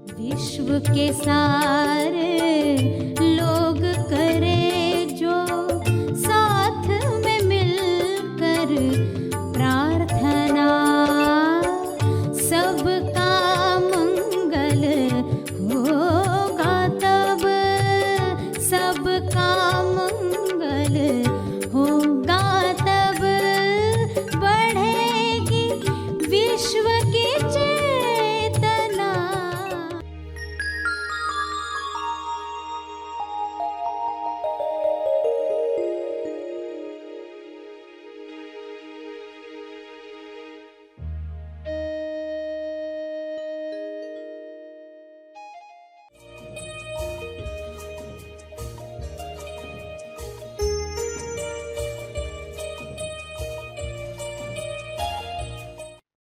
विश्व के सारे लोग करे जो साथ में मिलकर प्रार्थना, सबका मंगल होगा तब, सबका मंगल होगा तब, बढ़ेगी विश्व की चेतना।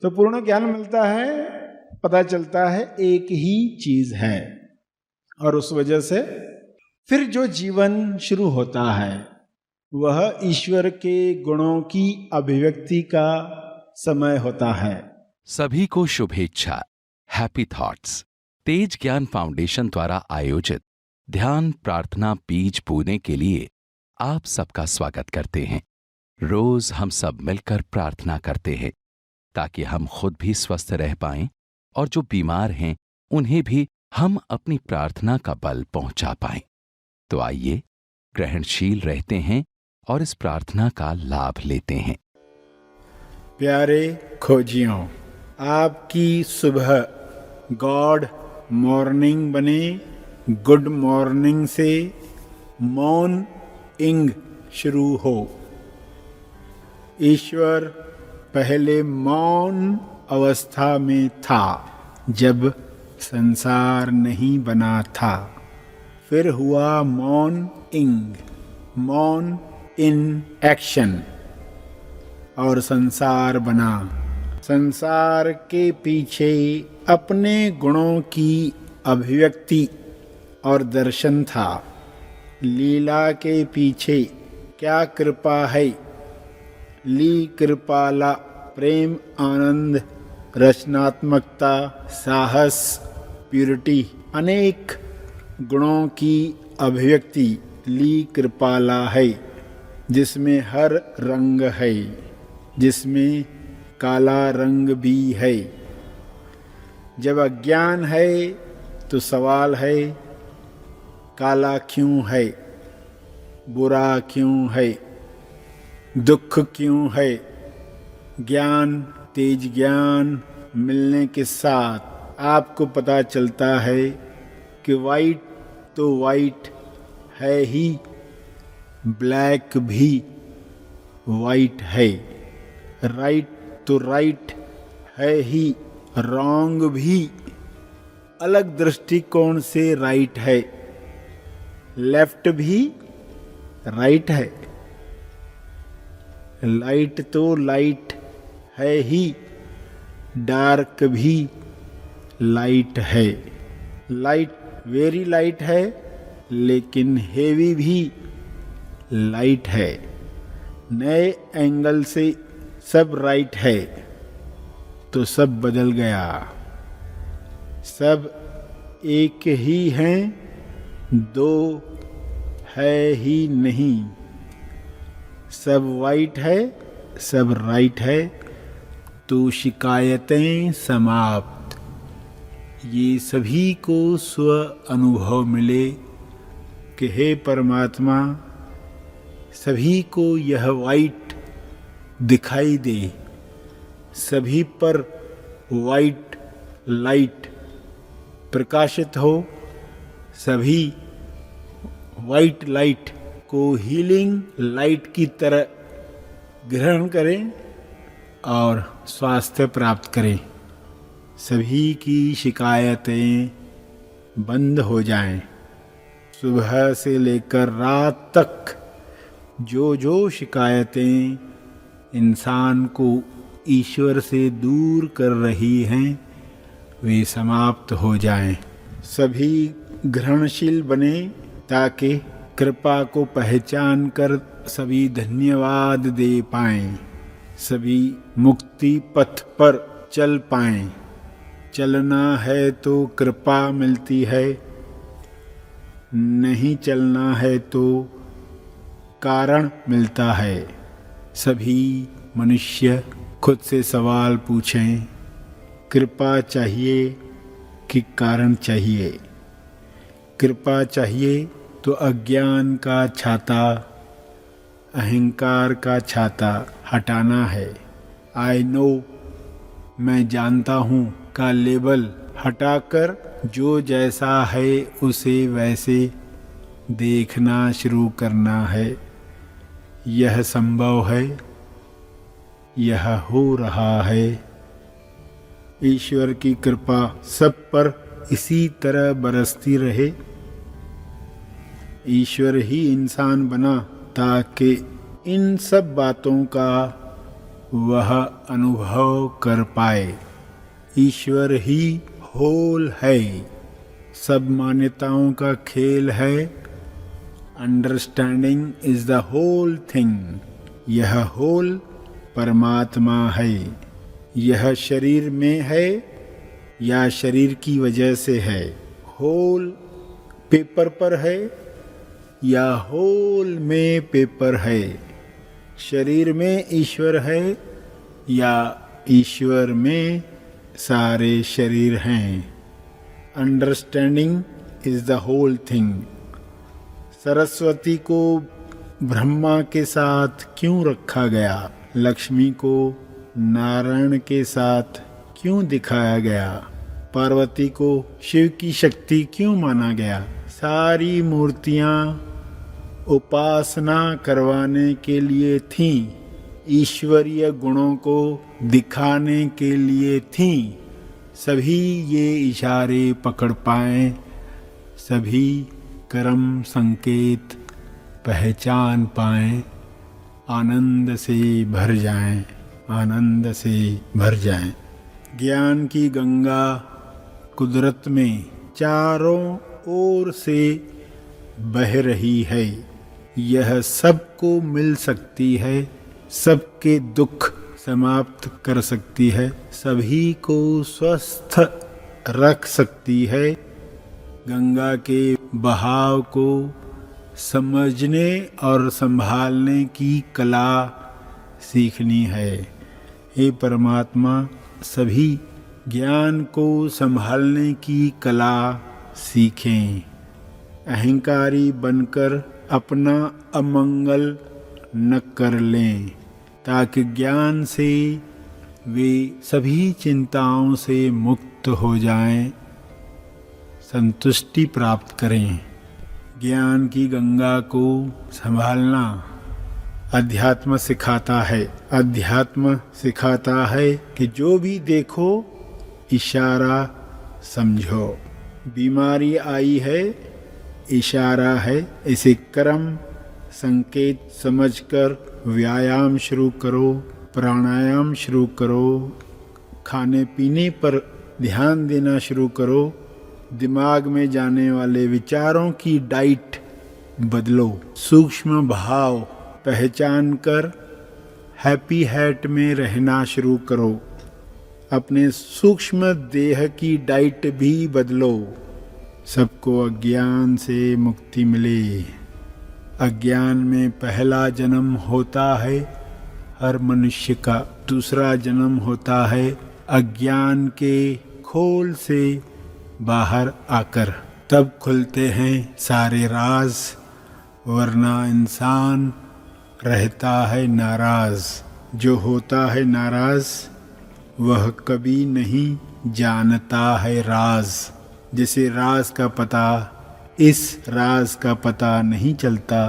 तो पूर्ण ज्ञान मिलता है, पता चलता है एक ही चीज है, और उस वजह से फिर जो जीवन शुरू होता है वह ईश्वर के गुणों की अभिव्यक्ति का समय होता है। सभी को शुभेच्छा, हैप्पी थॉट्स। तेज ज्ञान फाउंडेशन द्वारा आयोजित ध्यान प्रार्थना बीज बोने के लिए आप सबका स्वागत करते हैं। रोज हम सब मिलकर प्रार्थना करते हैं ताकि हम खुद भी स्वस्थ रह पाएं और जो बीमार हैं उन्हें भी हम अपनी प्रार्थना का बल पहुंचा पाएं। तो आइए ग्रहणशील रहते हैं और इस प्रार्थना का लाभ लेते हैं। प्यारे खोजियों, आपकी सुबह गॉड मॉर्निंग बने। गुड मॉर्निंग से मौन इंग शुरू हो। ईश्वर पहले मौन अवस्था में था जब संसार नहीं बना था, फिर हुआ मौन इंग, मौन इन एक्शन, और संसार बना। संसार के पीछे अपने गुणों की अभिव्यक्ति और दर्शन था। लीला के पीछे क्या कृपा है, ली कृपाला, प्रेम, आनंद, रचनात्मकता, साहस, प्यूरिटी, अनेक गुणों की अभिव्यक्ति ली कृपाला है, जिसमें हर रंग है, जिसमें काला रंग भी है। जब अज्ञान है तो सवाल है, काला क्यों है, बुरा क्यों है, दुख क्यों है। ज्ञान, तेज ज्ञान मिलने के साथ आपको पता चलता है कि वाइट तो वाइट है ही, ब्लैक भी वाइट है। राइट तो राइट है ही, रॉन्ग भी अलग दृष्टिकोण से राइट है। लेफ्ट भी राइट है। लाइट तो लाइट है ही, डार्क भी लाइट है। लाइट वेरी लाइट है, लेकिन हेवी भी लाइट है। नए एंगल से सब राइट है तो सब बदल गया। सब एक ही हैं, दो है ही नहीं। सब वाइट है, सब राइट है, तो शिकायतें समाप्त। ये सभी को स्व अनुभव मिले कि हे परमात्मा, सभी को यह वाइट दिखाई दे, सभी पर वाइट लाइट प्रकाशित हो, सभी वाइट लाइट को हीलिंग लाइट की तरह ग्रहण करें और स्वास्थ्य प्राप्त करें। सभी की शिकायतें बंद हो जाएं। सुबह से लेकर रात तक जो जो शिकायतें इंसान को ईश्वर से दूर कर रही हैं, वे समाप्त हो जाएं। सभी ग्रहणशील बने ताकि कृपा को पहचान कर सभी धन्यवाद दे पाएं, सभी मुक्ति पथ पर चल पाएं। चलना है तो कृपा मिलती है, नहीं चलना है तो कारण मिलता है। सभी मनुष्य खुद से सवाल पूछें, कृपा चाहिए कि कारण चाहिए? कृपा चाहिए तो अज्ञान का छाता, अहंकार का छाता हटाना है। आई नो, मैं जानता हूँ का लेबल हटाकर जो जैसा है उसे वैसे देखना शुरू करना है। यह संभव है, यह हो रहा है। ईश्वर की कृपा सब पर इसी तरह बरसती रहे। ईश्वर ही इंसान बना ताकि इन सब बातों का वह अनुभव कर पाए। ईश्वर ही होल है, सब मान्यताओं का खेल है। Understanding is the whole thing. यह होल परमात्मा है। यह शरीर में है या शरीर की वजह से है? होल पेपर पर है या होल में पेपर है? शरीर में ईश्वर है या ईश्वर में सारे शरीर हैं? Understanding is the whole thing. Saraswati को ब्रह्मा के साथ क्यों रखा गया? लक्ष्मी को नारायण के साथ क्यों दिखाया गया? पार्वती को शिव की शक्ति क्यों माना गया? सारी मूर्तियां उपासना करवाने के लिए थीं, ईश्वरीय गुणों को दिखाने के लिए थीं। सभी ये इशारे पकड़ पाएं, सभी कर्म संकेत पहचान पाएं, आनंद से भर जाएं, आनंद से भर जाएं। ज्ञान की गंगा कुदरत में चारों ओर से बह रही है। यह सबको मिल सकती है, सबके दुख समाप्त कर सकती है, सभी को स्वस्थ रख सकती है। गंगा के बहाव को समझने और संभालने की कला सीखनी है। हे परमात्मा, सभी ज्ञान को संभालने की कला सीखें। अहंकारी बनकर अपना अमंगल न कर लें, ताकि ज्ञान से वे सभी चिंताओं से मुक्त हो जाएं, संतुष्टि प्राप्त करें। ज्ञान की गंगा को संभालना अध्यात्म सिखाता है। अध्यात्म सिखाता है कि जो भी देखो इशारा समझो। बीमारी आई है, इशारा है। इसे कर्म संकेत समझकर व्यायाम शुरू करो, प्राणायाम शुरू करो, खाने पीने पर ध्यान देना शुरू करो, दिमाग में जाने वाले विचारों की डाइट बदलो, सूक्ष्म भाव पहचान कर हैप्पी हैट में रहना शुरू करो, अपने सूक्ष्म देह की डाइट भी बदलो। सबको अज्ञान से मुक्ति मिले। अज्ञान में पहला जन्म होता है हर मनुष्य का, दूसरा जन्म होता है अज्ञान के खोल से बाहर आकर, तब खुलते हैं सारे राज, वरना इंसान रहता है नाराज। जो होता है नाराज वह कभी नहीं जानता है राज। जिसे राज का पता, इस राज का पता नहीं चलता,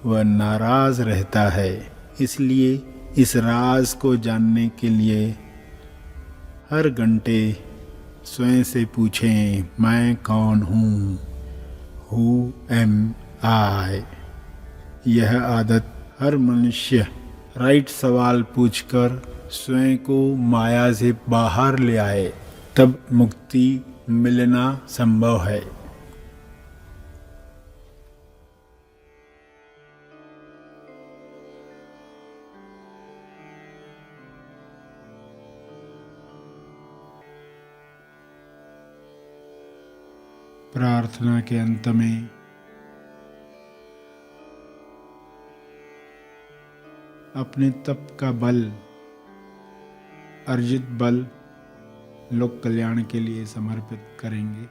वह नाराज रहता है। इसलिए इस राज को जानने के लिए हर घंटे स्वयं से पूछें, मैं कौन हूँ? हु एम आई? यह आदत हर मनुष्य राइट सवाल पूछकर स्वयं को माया से बाहर ले आए, तब मुक्ति मिलना संभव है। प्रार्थना के अंत में अपने तप का बल, अर्जित बल लोक कल्याण के लिए समर्पित करेंगे।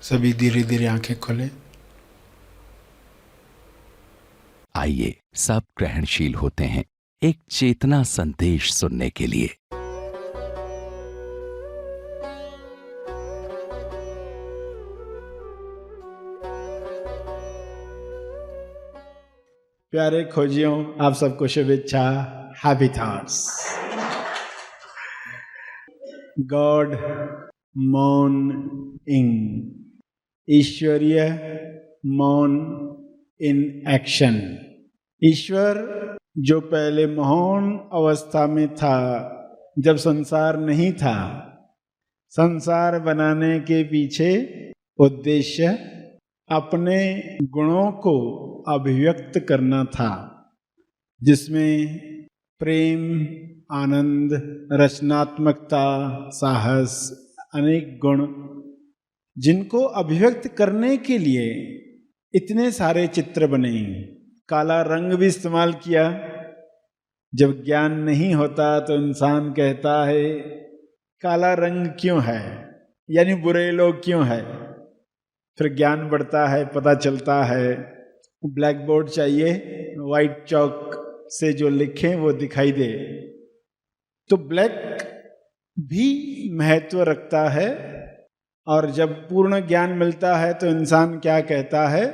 सभी धीरे धीरे आंखें खोलें। आइए सब ग्रहणशील होते हैं एक चेतना संदेश सुनने के लिए। प्यारे खोजियों, आप सबको शुभेच्छा। Happy thoughts. गॉड मॉर्निंग, ईश्वरीय मौन इन एक्शन। ईश्वर जो पहले मौन अवस्था में था, जब संसार नहीं था, संसार बनाने के पीछे उद्देश्य अपने गुणों को अभिव्यक्त करना था, जिसमें प्रेम, आनंद, रचनात्मकता, साहस, अनेक गुण, जिनको अभिव्यक्त करने के लिए इतने सारे चित्र बने। काला रंग भी इस्तेमाल किया। जब ज्ञान नहीं होता तो इंसान कहता है काला रंग क्यों है, यानी बुरे लोग क्यों है। फिर ज्ञान बढ़ता है, पता चलता है ब्लैक बोर्ड चाहिए, वाइट चौक से जो लिखें वो दिखाई दे। तो ब्लैक भी महत्व रखता है। और जब पूर्ण ज्ञान मिलता है तो इंसान क्या कहता है,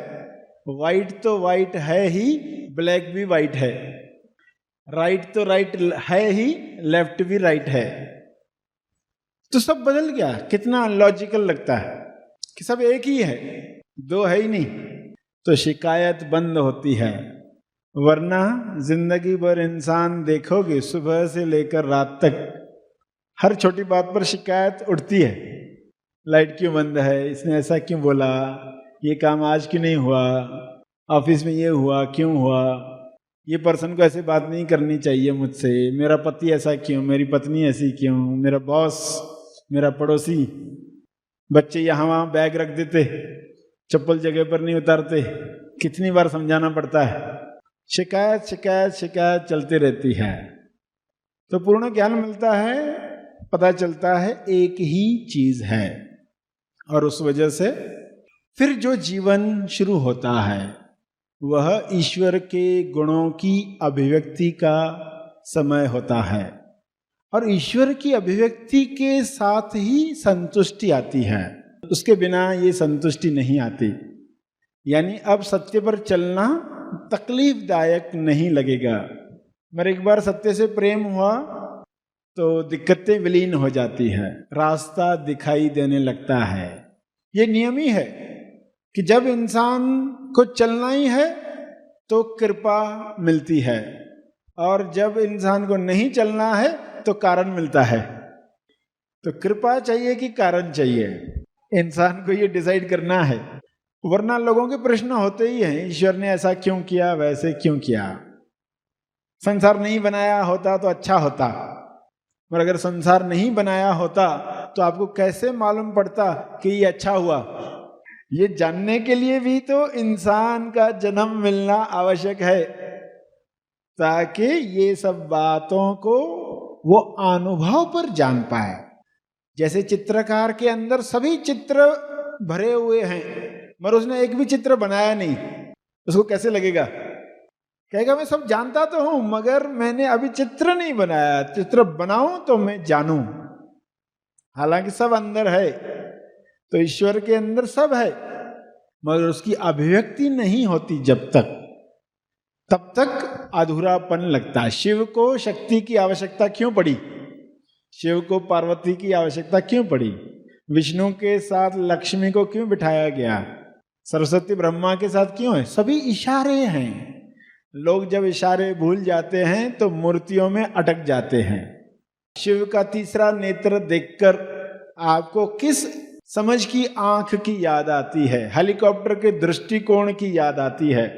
वाइट तो वाइट है ही, ब्लैक भी वाइट है, राइट तो राइट है ही, लेफ्ट भी राइट है। तो सब बदल गया। कितना अनलॉजिकल लगता है कि सब एक ही है, दो है ही नहीं। तो शिकायत बंद होती है। वरना जिंदगी भर इंसान देखोगे, सुबह से लेकर रात तक हर छोटी बात पर शिकायत उठती है। लाइट क्यों बंद है, इसने ऐसा क्यों बोला, ये काम आज क्यों नहीं हुआ, ऑफिस में ये हुआ क्यों हुआ, ये पर्सन को ऐसे बात नहीं करनी चाहिए मुझसे, मेरा पति ऐसा क्यों, मेरी पत्नी ऐसी क्यों, मेरा बॉस, मेरा पड़ोसी, बच्चे यहाँ वहाँ बैग रख देते, चप्पल जगह पर नहीं उतारते। कितनी बार समझाना पड़ता है। शिकायत शिकायत शिकायत चलती रहती है। तो पूर्ण ज्ञान मिलता है, पता चलता है एक ही चीज है। और उस वजह से फिर जो जीवन शुरू होता है वह ईश्वर के गुणों की अभिव्यक्ति का समय होता है। और ईश्वर की अभिव्यक्ति के साथ ही संतुष्टि आती है, उसके बिना ये संतुष्टि नहीं आती। यानी अब सत्य पर चलना तकलीफदायक नहीं लगेगा। मेरे एक बार सत्य से प्रेम हुआ तो दिक्कतें विलीन हो जाती है, रास्ता दिखाई देने लगता है। ये नियम ही है कि जब इंसान को चलना ही है तो कृपा मिलती है, और जब इंसान को नहीं चलना है तो कारण मिलता है। तो कृपा चाहिए कि कारण चाहिए, इंसान को ये डिसाइड करना है। वरना लोगों के प्रश्न होते ही हैं, ईश्वर ने ऐसा क्यों किया, वैसे क्यों किया। संसार नहीं बनाया होता तो अच्छा होता, पर अगर संसार नहीं बनाया होता तो आपको कैसे मालूम पड़ता कि ये अच्छा हुआ। ये जानने के लिए भी तो इंसान का जन्म मिलना आवश्यक है, ताकि ये सब बातों को वो अनुभव पर जान पाए। जैसे चित्रकार के अंदर सभी चित्र भरे हुए हैं, मगर उसने एक भी चित्र बनाया नहीं, उसको कैसे लगेगा? कहेगा मैं सब जानता तो हूं, मगर मैंने अभी चित्र नहीं बनाया, चित्र बनाऊं तो मैं जानूं। हालांकि सब अंदर है, तो ईश्वर के अंदर सब है, मगर उसकी अभिव्यक्ति नहीं होती जब तक, तब तक अधूरापन लगता है। शिव को शक्ति की आवश्यकता क्यों पड़ी? शिव को पार्वती की आवश्यकता क्यों पड़ी? विष्णु के साथ लक्ष्मी को क्यों बिठाया गया? सरस्वती ब्रह्मा के साथ क्यों है? सभी इशारे हैं। लोग जब इशारे भूल जाते हैं तो मूर्तियों में अटक जाते हैं। शिव का तीसरा नेत्र देखकर आपको किस समझ की आंख की याद आती है? हेलीकॉप्टर के दृष्टिकोण की याद आती है।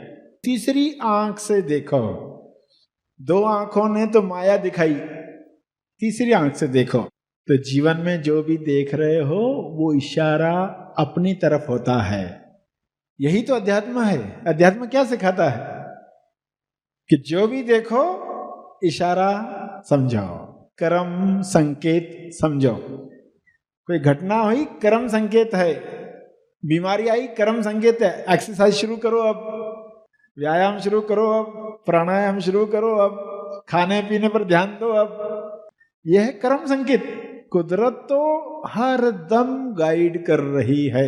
तीसरी आंख से देखो। दो आंखों ने तो माया दिखाई, तीसरी आंख से देखो तो जीवन में जो भी देख रहे हो वो इशारा अपनी तरफ होता है। यही तो अध्यात्म है। अध्यात्म क्या सिखाता है? कि जो भी देखो इशारा समझो, कर्म संकेत समझो। कोई घटना हुई, कर्म संकेत है। बीमारी आई, कर्म संकेत है। एक्सरसाइज शुरू करो, अब व्यायाम शुरू करो, अब प्राणायाम शुरू करो, अब खाने पीने पर ध्यान दो। अब यह है कर्म संकेत। कुदरत तो हर दम गाइड कर रही है,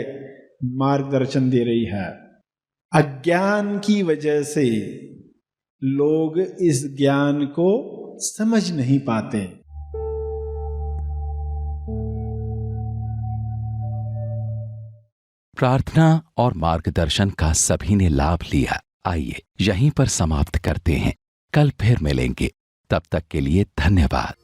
मार्गदर्शन दे रही है। अज्ञान की वजह से लोग इस ज्ञान को समझ नहीं पाते। प्रार्थना और मार्गदर्शन का सभी ने लाभ लिया। आइए यहीं पर समाप्त करते हैं। कल फिर मिलेंगे। तब तक के लिए धन्यवाद।